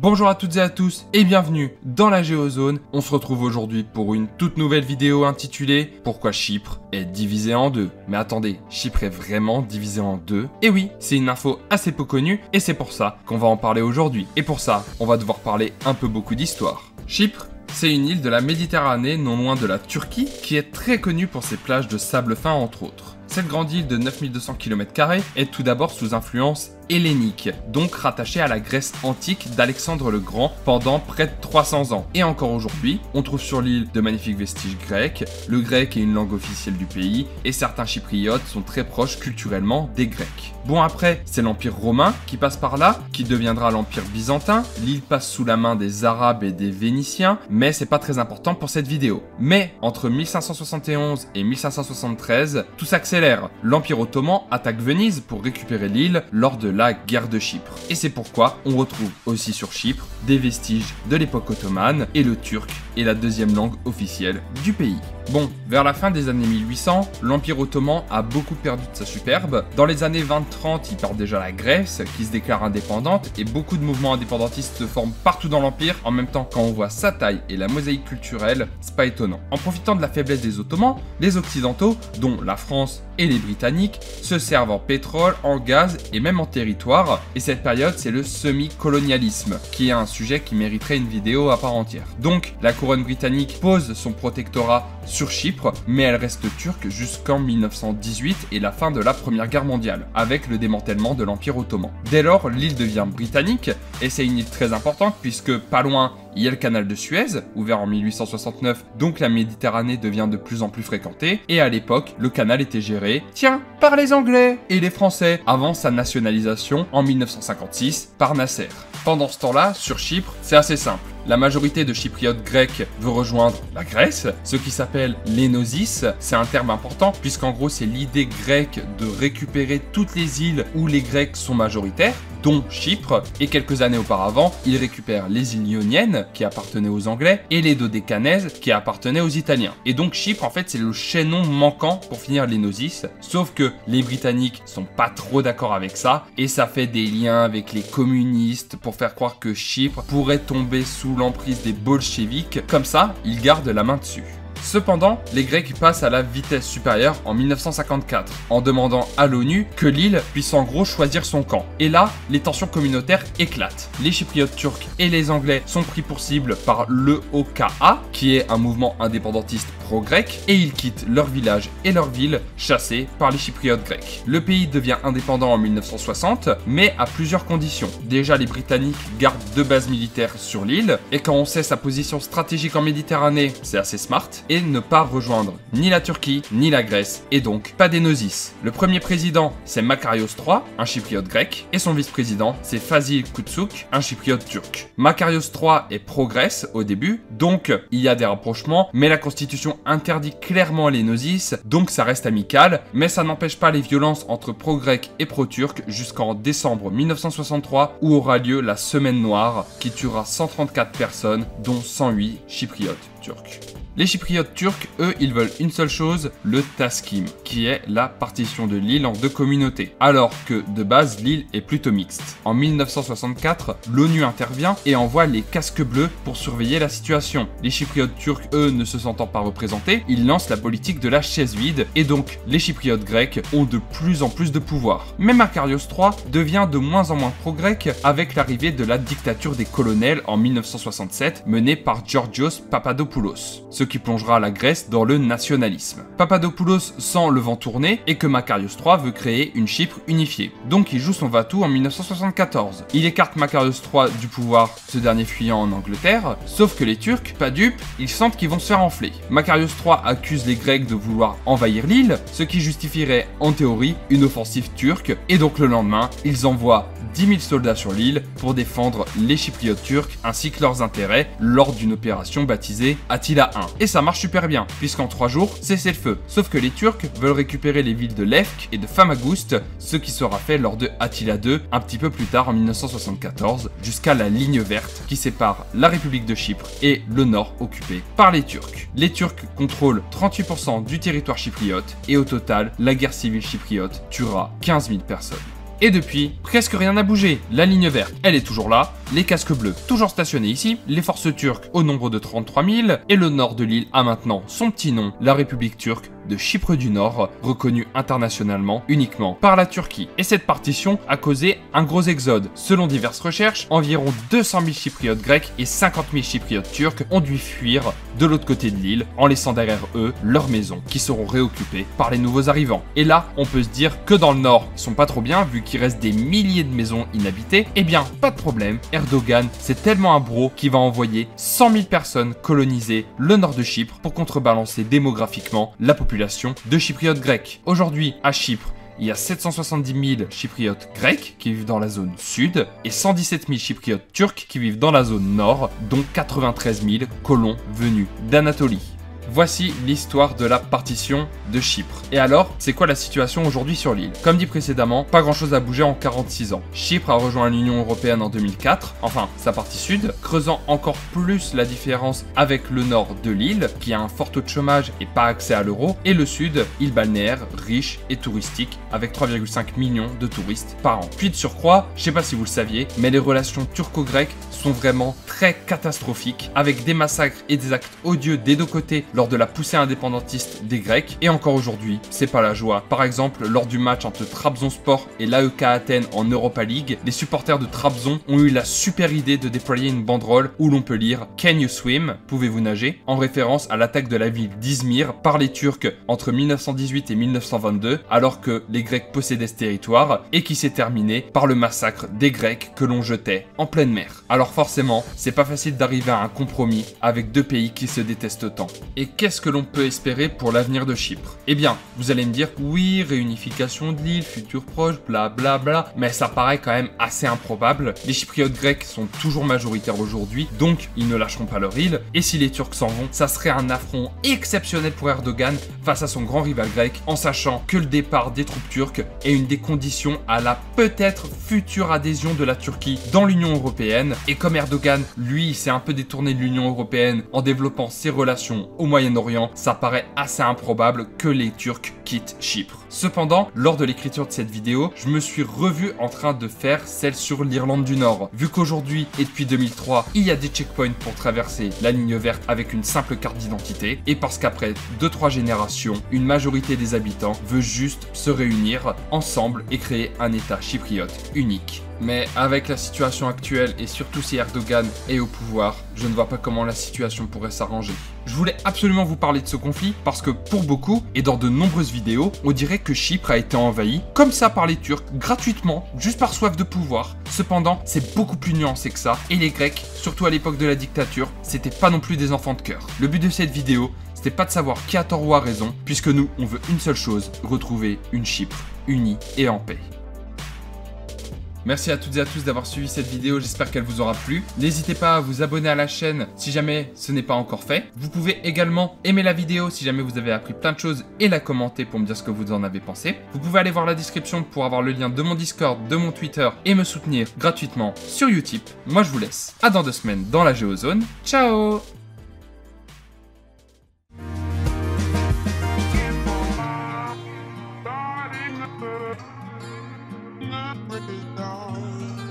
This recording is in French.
Bonjour à toutes et à tous et bienvenue dans la Géozone. On se retrouve aujourd'hui pour une toute nouvelle vidéo intitulée « Pourquoi Chypre est divisé en deux ?» Mais attendez, Chypre est vraiment divisé en deux? Et oui, c'est une info assez peu connue et c'est pour ça qu'on va en parler aujourd'hui. Et pour ça, on va devoir parler un peu beaucoup d'histoire. Chypre, c'est une île de la Méditerranée non loin de la Turquie qui est très connue pour ses plages de sable fin entre autres. Cette grande île de 9200 km² est tout d'abord sous influence hellénique, donc rattachée à la Grèce antique d'Alexandre le Grand pendant près de 300 ans. Et encore aujourd'hui, on trouve sur l'île de magnifiques vestiges grecs, le grec est une langue officielle du pays, et certains chypriotes sont très proches culturellement des Grecs. Bon après, c'est l'Empire romain qui passe par là, qui deviendra l'Empire byzantin, l'île passe sous la main des Arabes et des Vénitiens, mais c'est pas très important pour cette vidéo. Mais entre 1571 et 1573, tout s'accélère. L'Empire ottoman attaque Venise pour récupérer l'île lors de la guerre de Chypre. Et c'est pourquoi on retrouve aussi sur Chypre des vestiges de l'époque ottomane et le turc est la deuxième langue officielle du pays. Bon, vers la fin des années 1800, l'Empire ottoman a beaucoup perdu de sa superbe. Dans les années 20-30, il perd déjà la Grèce, qui se déclare indépendante, et beaucoup de mouvements indépendantistes se forment partout dans l'Empire. En même temps, quand on voit sa taille et la mosaïque culturelle, c'est pas étonnant. En profitant de la faiblesse des Ottomans, les Occidentaux, dont la France et les Britanniques, se servent en pétrole, en gaz et même en territoire. Et cette période, c'est le semi-colonialisme, qui est un sujet qui mériterait une vidéo à part entière. Donc, la couronne britannique pose son protectorat sur Chypre, mais elle reste turque jusqu'en 1918 et la fin de la Première Guerre mondiale, avec le démantèlement de l'Empire ottoman. Dès lors, l'île devient britannique, et c'est une île très importante puisque pas loin, il y a le canal de Suez, ouvert en 1869, donc la Méditerranée devient de plus en plus fréquentée, et à l'époque, le canal était géré, tiens, par les Anglais et les Français, avant sa nationalisation en 1956 par Nasser. Pendant ce temps-là, sur Chypre, c'est assez simple. La majorité de chypriotes grecs veut rejoindre la Grèce, ce qui s'appelle l'énosis. C'est un terme important puisqu'en gros c'est l'idée grecque de récupérer toutes les îles où les Grecs sont majoritaires, dont Chypre, et quelques années auparavant, ils récupèrent les îles Ioniennes qui appartenaient aux Anglais et les Dodécanèses qui appartenaient aux Italiens. Et donc Chypre en fait c'est le chaînon manquant pour finir l'énosis, sauf que les Britanniques sont pas trop d'accord avec ça et ça fait des liens avec les communistes pour faire croire que Chypre pourrait tomber sous l'emprise des bolcheviks, comme ça, ils gardent la main dessus. Cependant, les Grecs passent à la vitesse supérieure en 1954, en demandant à l'ONU que l'île puisse en gros choisir son camp. Et là, les tensions communautaires éclatent. Les Chypriotes turcs et les Anglais sont pris pour cible par l'EOKA, qui est un mouvement indépendantiste pro-grec, et ils quittent leur village et leur ville, chassés par les Chypriotes grecs. Le pays devient indépendant en 1960, mais à plusieurs conditions. Déjà, les Britanniques gardent 2 bases militaires sur l'île, et quand on sait sa position stratégique en Méditerranée, c'est assez smart, et ne pas rejoindre ni la Turquie ni la Grèce, et donc pas d'énosis. Le premier président, c'est Makarios III, un chypriote grec, et son vice-président, c'est Fazil Koutsuk, un chypriote turc. Makarios III est pro-Grèce au début, donc il y a des rapprochements, mais la constitution interdit clairement l'énosis, donc ça reste amical, mais ça n'empêche pas les violences entre pro-grecs et pro-turcs jusqu'en décembre 1963, où aura lieu la Semaine Noire, qui tuera 134 personnes, dont 108 chypriotes turcs. Les chypriotes turcs, eux, ils veulent une seule chose, le taskim, qui est la partition de l'île en 2 communautés, alors que de base l'île est plutôt mixte. En 1964, l'ONU intervient et envoie les casques bleus pour surveiller la situation. Les chypriotes turcs, eux, ne se sentant pas représentés, ils lancent la politique de la chaise vide, et donc les chypriotes grecs ont de plus en plus de pouvoir. Mais Makarios III devient de moins en moins pro-grec avec l'arrivée de la dictature des colonels en 1967, menée par Georgios Papadopoulos, ce qui plongera la Grèce dans le nationalisme. Papadopoulos sent le vent tourner et que Makarios III veut créer une Chypre unifiée. Donc il joue son va-tout en 1974. Il écarte Makarios III du pouvoir, ce dernier fuyant en Angleterre, sauf que les Turcs, pas dupes, ils sentent qu'ils vont se faire enfler. Makarios III accuse les Grecs de vouloir envahir l'île, ce qui justifierait en théorie une offensive turque, et donc le lendemain, ils envoient 10 000 soldats sur l'île pour défendre les Chypriotes turcs ainsi que leurs intérêts lors d'une opération baptisée Attila I. Et ça marche super bien, puisqu'en 3 jours, cessez le feu. Sauf que les Turcs veulent récupérer les villes de Lefk et de Famagoust, ce qui sera fait lors de Attila II, un petit peu plus tard en 1974, jusqu'à la ligne verte qui sépare la République de Chypre et le nord occupé par les Turcs. Les Turcs contrôlent 38% du territoire chypriote et au total, la guerre civile chypriote tuera 15 000 personnes. Et depuis, presque rien n'a bougé. La ligne verte, elle est toujours là. Les casques bleus, toujours stationnés ici. Les forces turques au nombre de 33 000. Et le nord de l'île a maintenant son petit nom, la République turque de Chypre du Nord, reconnue internationalement uniquement par la Turquie. Et cette partition a causé un gros exode. Selon diverses recherches, environ 200 000 chypriotes grecs et 50 000 chypriotes turcs ont dû fuir de l'autre côté de l'île en laissant derrière eux leurs maisons qui seront réoccupées par les nouveaux arrivants. Et là, on peut se dire que dans le nord, ils sont pas trop bien vu qu'il reste des milliers de maisons inhabitées. Eh bien, pas de problème, Erdogan, c'est tellement un bro qu'il va envoyer 100 000 personnes coloniser le nord de Chypre pour contrebalancer démographiquement la population de chypriotes grecs. Aujourd'hui, à Chypre, il y a 770 000 chypriotes grecs qui vivent dans la zone sud et 117 000 chypriotes turcs qui vivent dans la zone nord, dont 93 000 colons venus d'Anatolie. Voici l'histoire de la partition de Chypre. Et alors, c'est quoi la situation aujourd'hui sur l'île? Comme dit précédemment, pas grand chose a bougé en 46 ans. Chypre a rejoint l'Union Européenne en 2004, enfin sa partie sud, creusant encore plus la différence avec le nord de l'île, qui a un fort taux de chômage et pas accès à l'euro, et le sud, île balnéaire, riche et touristique, avec 3,5 millions de touristes par an. Puis de surcroît, je sais pas si vous le saviez, mais les relations turco-grecques sont vraiment très catastrophiques, avec des massacres et des actes odieux des deux côtés lors de la poussée indépendantiste des Grecs, et encore aujourd'hui, c'est pas la joie. Par exemple, lors du match entre Trabzonspor et l'AEK Athènes en Europa League, les supporters de Trabzon ont eu la super idée de déployer une banderole où l'on peut lire « Can you swim ?» Pouvez-vous nager? En référence à l'attaque de la ville d'Izmir par les Turcs entre 1918 et 1922, alors que les Grecs possédaient ce territoire, et qui s'est terminé par le massacre des Grecs que l'on jetait en pleine mer. Alors forcément, c'est pas facile d'arriver à un compromis avec deux pays qui se détestent tant. Et qu'est-ce que l'on peut espérer pour l'avenir de Chypre? Eh bien, vous allez me dire, oui, réunification de l'île, futur proche, blablabla, bla, mais ça paraît quand même assez improbable. Les Chypriotes grecs sont toujours majoritaires aujourd'hui, donc ils ne lâcheront pas leur île, et si les Turcs s'en vont, ça serait un affront exceptionnel pour Erdogan face à son grand rival grec, en sachant que le départ des troupes turques est une des conditions à la peut-être future adhésion de la Turquie dans l'Union Européenne, et comme Erdogan, lui, s'est un peu détourné de l'Union Européenne en développant ses relations au Moyen-Orient, ça paraît assez improbable que les Turcs quittent Chypre. Cependant, lors de l'écriture de cette vidéo, je me suis revu en train de faire celle sur l'Irlande du Nord. Vu qu'aujourd'hui et depuis 2003, il y a des checkpoints pour traverser la ligne verte avec une simple carte d'identité, et parce qu'après 2-3 générations, une majorité des habitants veut juste se réunir ensemble et créer un État chypriote unique. Mais avec la situation actuelle et surtout si Erdogan est au pouvoir, je ne vois pas comment la situation pourrait s'arranger. Je voulais absolument vous parler de ce conflit parce que pour beaucoup, et dans de nombreuses vidéos, on dirait que Chypre a été envahi comme ça par les Turcs, gratuitement, juste par soif de pouvoir. Cependant, c'est beaucoup plus nuancé que ça, et les Grecs, surtout à l'époque de la dictature, c'était pas non plus des enfants de cœur. Le but de cette vidéo, c'était pas de savoir qui a tort ou a raison, puisque nous, on veut une seule chose, retrouver une Chypre unie et en paix. Merci à toutes et à tous d'avoir suivi cette vidéo, j'espère qu'elle vous aura plu. N'hésitez pas à vous abonner à la chaîne si jamais ce n'est pas encore fait. Vous pouvez également aimer la vidéo si jamais vous avez appris plein de choses et la commenter pour me dire ce que vous en avez pensé. Vous pouvez aller voir la description pour avoir le lien de mon Discord, de mon Twitter et me soutenir gratuitement sur Utip. Moi je vous laisse. À dans 2 semaines dans la Géozone. Ciao! Not really long.